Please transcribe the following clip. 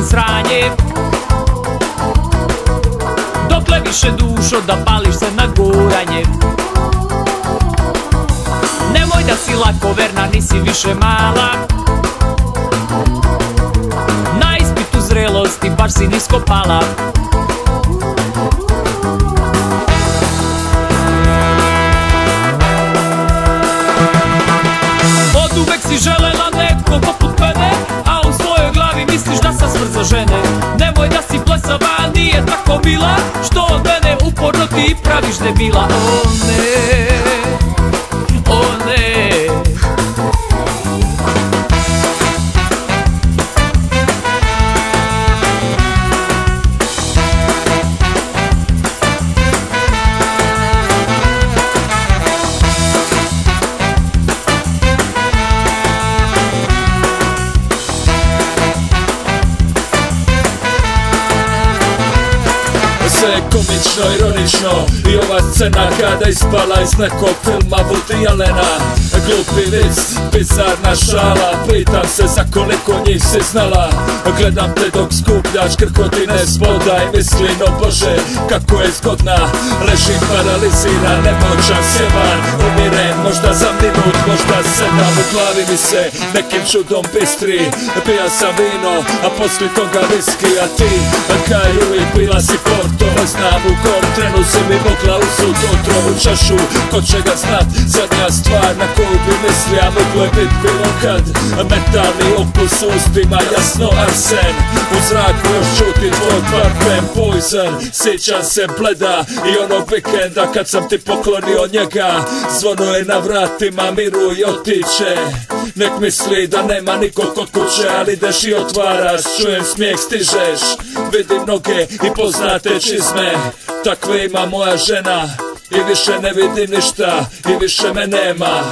sranje. Dokle više dušo da pališ se na guranje. Nemoj da si lako verna, nisi više mala. Na ispitu zrelosti baš si nisko pala. Od uvek si želela neko poput mene, a u svojoj glavi misliš da sam smrt za žene. Nemoj da si plesava, nije tako mila, što od mene uporno ti praviš debila. O ne, o ne. Sve je komično, ironično i ova scena kada ispala iz nekog filma Woody Allena. Glupi vic, bizarna šala, pitam se za koliko njih si znala. Gledam te dok skupljaš krkotine s voda i mislim, o Bože, kako je zgodna. Ležim paraliziran, nemoćan, sjeban, umirem, možda za minut, možda 7. U glavi mi se nekim čudom bistri, pija sam vino, a poslije toga viski. A ti, kaj uvijek pila si porto, znam u kom trenu si mi mogla uzut otrovu čašu. Ko će ga znat, zadnja stvar na koju bi mislio, a moglo je bit bilo kad. Metalni okus ustima, jasno arsen, u zraku još čuti tvoj parfem Poison. Sjećam se Bleda i onog vikenda kad sam ti poklonio njega. Zvono je na vratima, miruj, otiće. Nek misli da nema nikog kod kuće, ali ideš i otvaraš, čujem smijeh, stižeš. Vidim noge i poznate čizme, takve ima moja žena. I više ne vidim ništa, i više me nema.